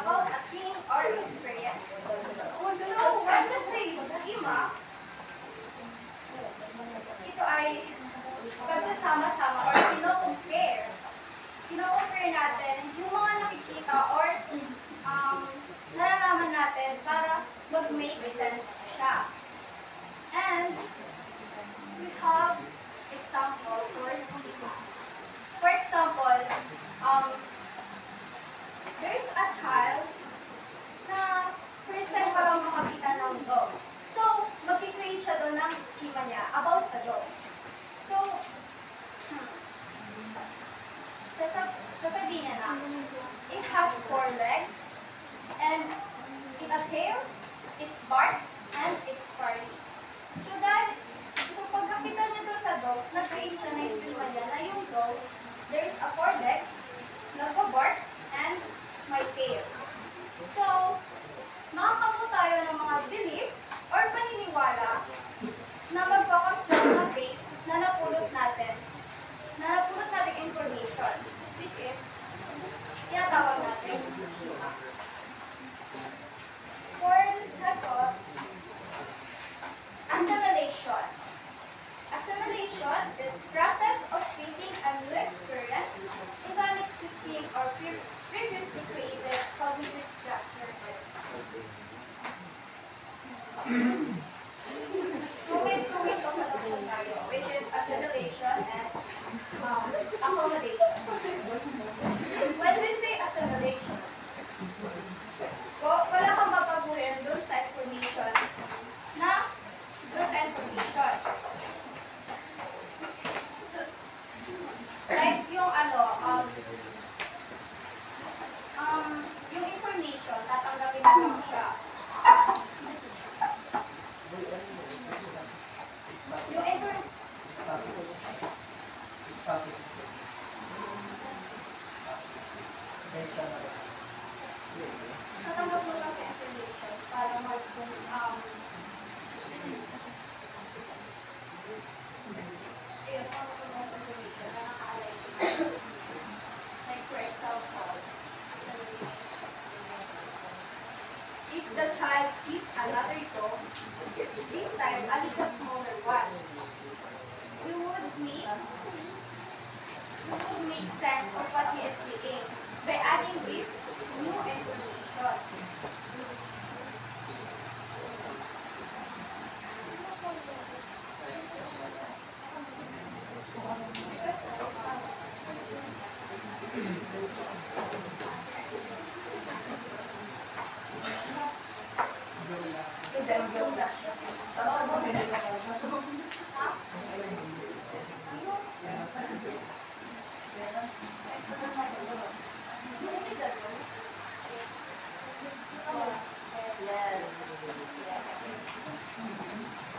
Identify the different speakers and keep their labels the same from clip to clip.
Speaker 1: about a thing or experience. So, when we say schema, ito ay pagsasama-sama or kino-compare. Kino-compare natin yung mga nakikita or nalalaman natin para mag-make sense siya. And we have example for schema. For example, there's a child na first time pa lang makakita ng dog. So, mag-create siya doon ng schema niya about sa dog. So, sasabihin niya na, it has 4 legs, and it has tail, it barks, and it's furry. So, pagkakita niya doon sa dogs, nag-create siya ng schema niya na yung dog, there's a 4 legs, nagpa-barks, and may tail. So, makakabuo tayo ng mga beliefs or paniniwala na magpakonstruct ng base na napulot natin information, which is tinatawag natin schema. For the second, assimilation. Assimilation is process of fitting a new experience into an existing or previously created cognitive structure. So may 2 ways of adoption tayo, which is assimilation and accommodation. When we say assimilation, wala kang mapaguhin doon sa information. Like yung yung information, tatanggapin mo lang siya. Yung information, tatanggap mo lang sa information para like for example, if the child sees another dog, this time a little smaller one, we would make sense of what he is seeing by adding this new information.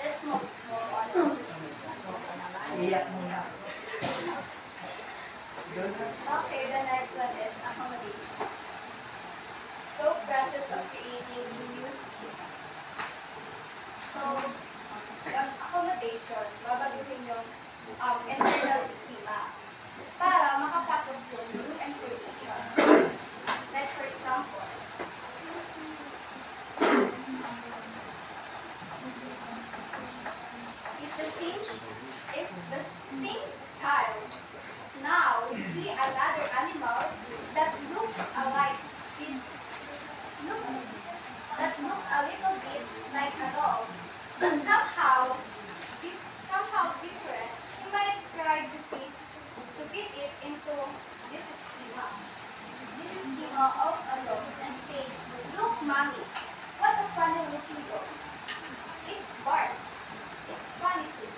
Speaker 1: Let's move on. Okay, the next one is accommodation. So, process of creating new schema. So, yung accommodation, babaguhin yung internal schema para makapasok yung new information. Like for example, if the same child now see another animal that looks alike, that looks a little bit like a dog, but somehow different, he might try to fit it into this schema of a dog and say, "Look, mommy, what a funny looking dog. It's bark. It's funny too."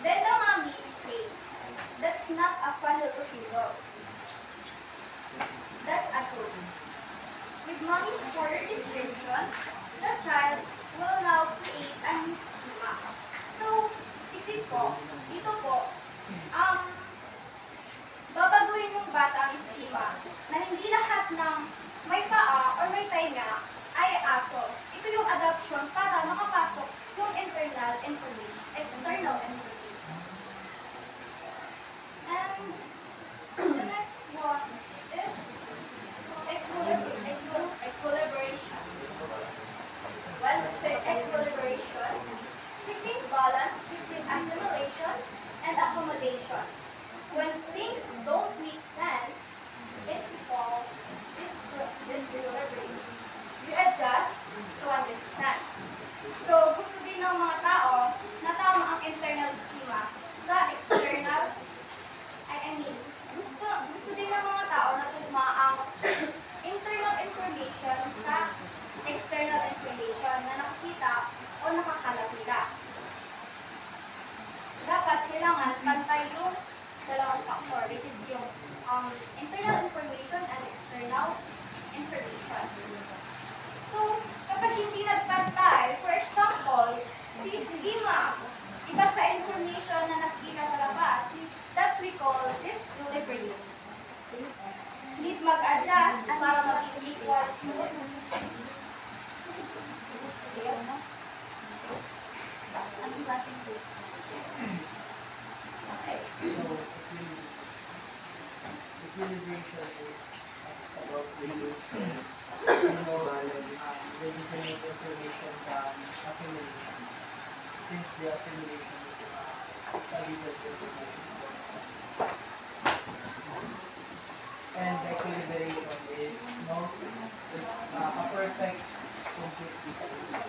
Speaker 1: Then the mommy explained, "That's not a funny looking dog. That's a dog." With mommy's further description, the child will now create a new schema. So, ito po, babaguhin ng bata ang schema na hindi lahat ng may paa or may tainga ay aso. Ito yung adoption para makapasok yung external information. And the next one is equilibrium. call this equilibrium. Need mag-adjust para maging equal. Okay.
Speaker 2: Equilibration is about relation. The different information from assimilation. Since the assimilation is a little information. And the equilibration is a perfect complete equilibrium.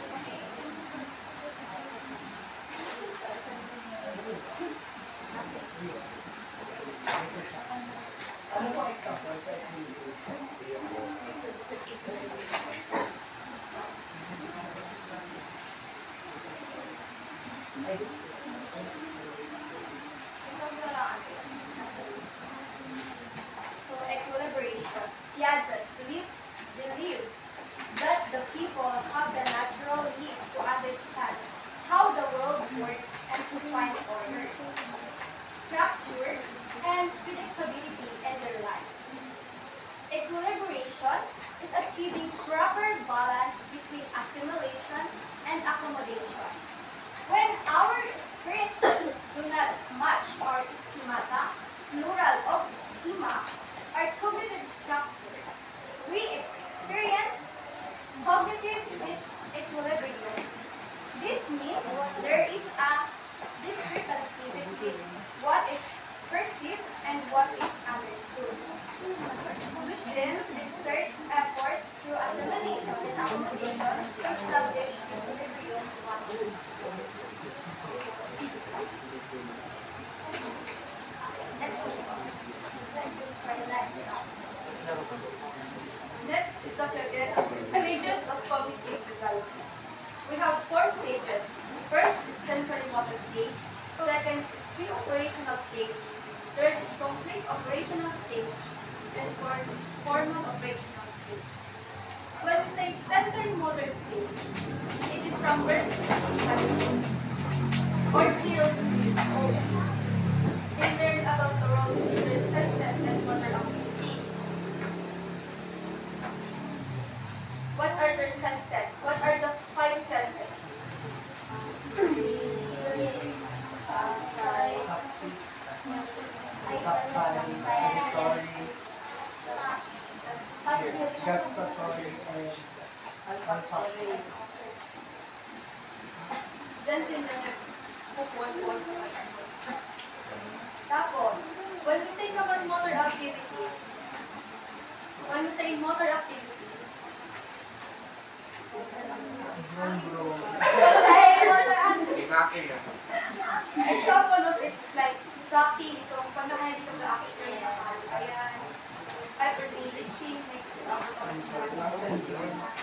Speaker 2: Ano po example sa equilibration?
Speaker 1: So, equilibration. Piaget believed that the people have the natural need to understand how the world works and to find order, structure, and predictability in their life. Equilibration is achieving proper balance between assimilation and accommodation. When our experiences do not match our schemata, plural of schema, our cognitive structure, we experience cognitive disequilibrium. This means there is a discrepancy between what is perceived and what is understood. We then exert effort through assimilation and accommodation to establish equilibrium.
Speaker 3: Next is the stages of cognitive development. We have 4 stages. First is sensory motor stage. Second is pre-operational stage. Third is complete operational stage. And fourth is formal operational stage. When we say sensory motor stage, it is from birth to 5 or 0 to 3 years old. They learn about the world with their senses and motor activities. What are their senses? What are the 5 senses?
Speaker 2: Gustatory and olfactory.
Speaker 3: Then tapos, when we think about motor activities, example of it is like sucking, itong pag nakain itong na-activate na ayan, hyperventilating, makes it up.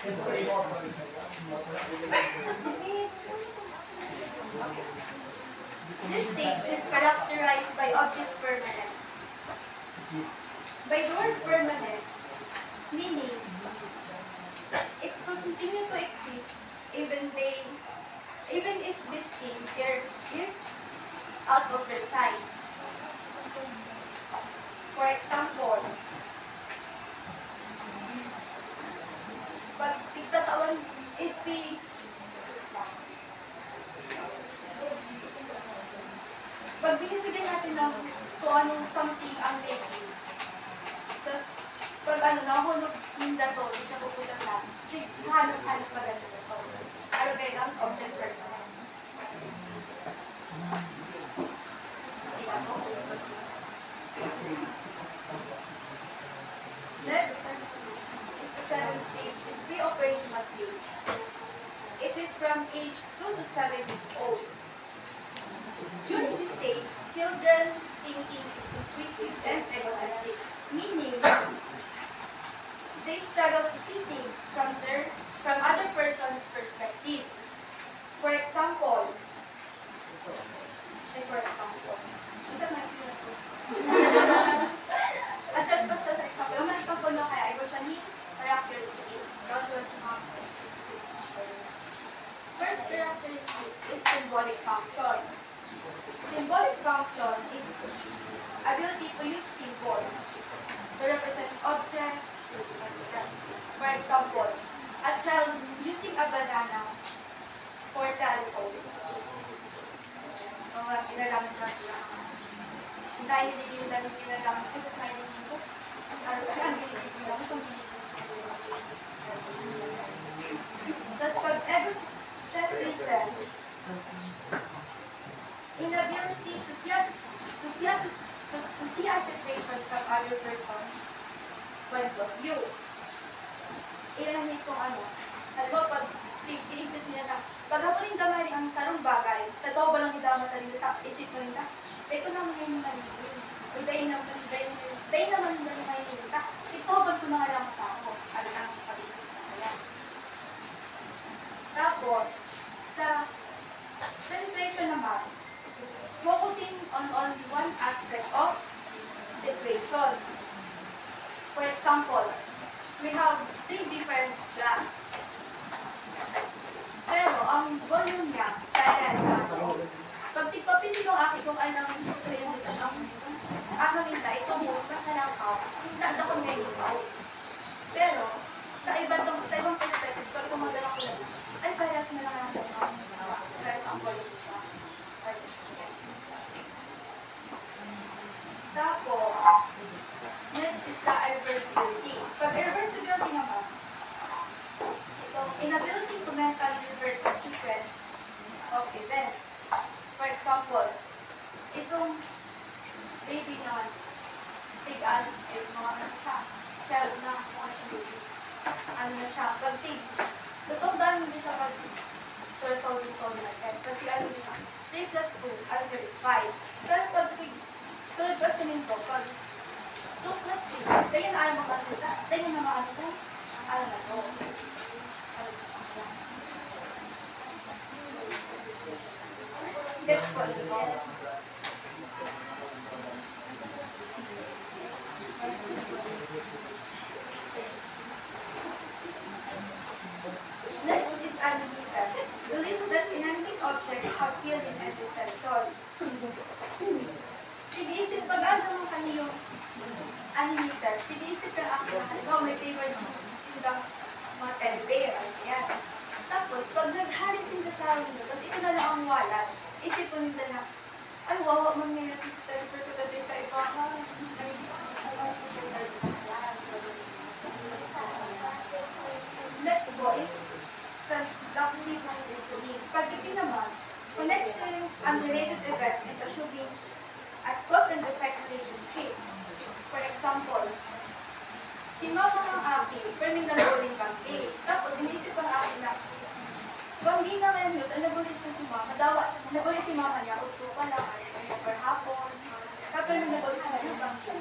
Speaker 2: Sensory motor.
Speaker 3: This stage is characterized by object permanence. By the word permanent, its meaning, it's to continue to exist even if this thing here is out of their sight. For example, pag tigtatawan, pag binibigyan natin ng kung anong something ang making, tapos pag nahulog yung dato, hindi siya pupulang lang, hanap-hanap pa ganito dato. Ano kayo lang? Object permanence. Next is the 7th stage, is pre-operational stage. It is from age 2 to 7 years old. During this stage, children's thinking is intuitive and egocentric, meaning they struggle to see things from other person's perspective. For example, First characteristic is symbolic ability to use symbols to represent objects. For example, a child using a banana for telephone. Mga ginagamit na sila. Dahil hindi yung dahil ginagamit ko sa kayo dito. Ang ginigit nila. Tapos pag represent inability to see a situation from other person's point of view. Ilanit kung ano. Alam mo, pag iisip niya na, pag ako rin damay ang sarong bagay, tataw ba lang idama sa rin, isip mo rin na, ito naman yung manilin. O dahil naman yung manilin ka, ito ba ko mga lang tao? Ano ang pag-isip na kaya? Tapos, sa penetration naman, focusing on only one aspect of situation. For example, we have 3 different glass. Pero ang volume niya, kaya sa ako. Pag tigpapili ng akin kung anong ang hinta, ito mo, kasalakaw, nasa ko ngayon ikaw. Pero, sa ibang perspective, pag tumagal ako lang, ay kaya na lang ang volume siya. Tapos, next is the irreversibility. Pag irreversibility naman, itong inability to mentally reverse the sequence of events. For example, itong baby na tig-an, mga siya, child na, baby. Ano na siya, pag-tig. Totoo dahil hindi siya pag-12,000 na tignan. Kasi ano siya, 3 plus 2, answer is 5. Pero pag-tig, tulad questioning ko, pag 2 plus 2, kaya na ayaw makasita, kaya na makasita, alam na to. Next po, ito. Next is animation. Believe that inanimate objects have feeling and intention. Siniisip pag ano naman kaniyong animated, siniisip ka ako na halimbawa may favorite sindang mga telebear, yan. Tapos, pag nag-harit yung datawin nyo, tapos ito na lang ang walat, isip ko nila na, ay, wawa man ngayon si telebear ko dati sa iba ka. Next po is transductive reasoning. Pag ito naman, connecting unrelated events and assuming at cause and effect relationship. For example, si mama ng akin, perming naluling bangki. Tapos, inisip ang akin na, banggi na ngayon yun, nagulit na si mama. Nagulit si mama niya, uto ka lang, ay per hapon. Tapos, nagulit na ngayon bangki.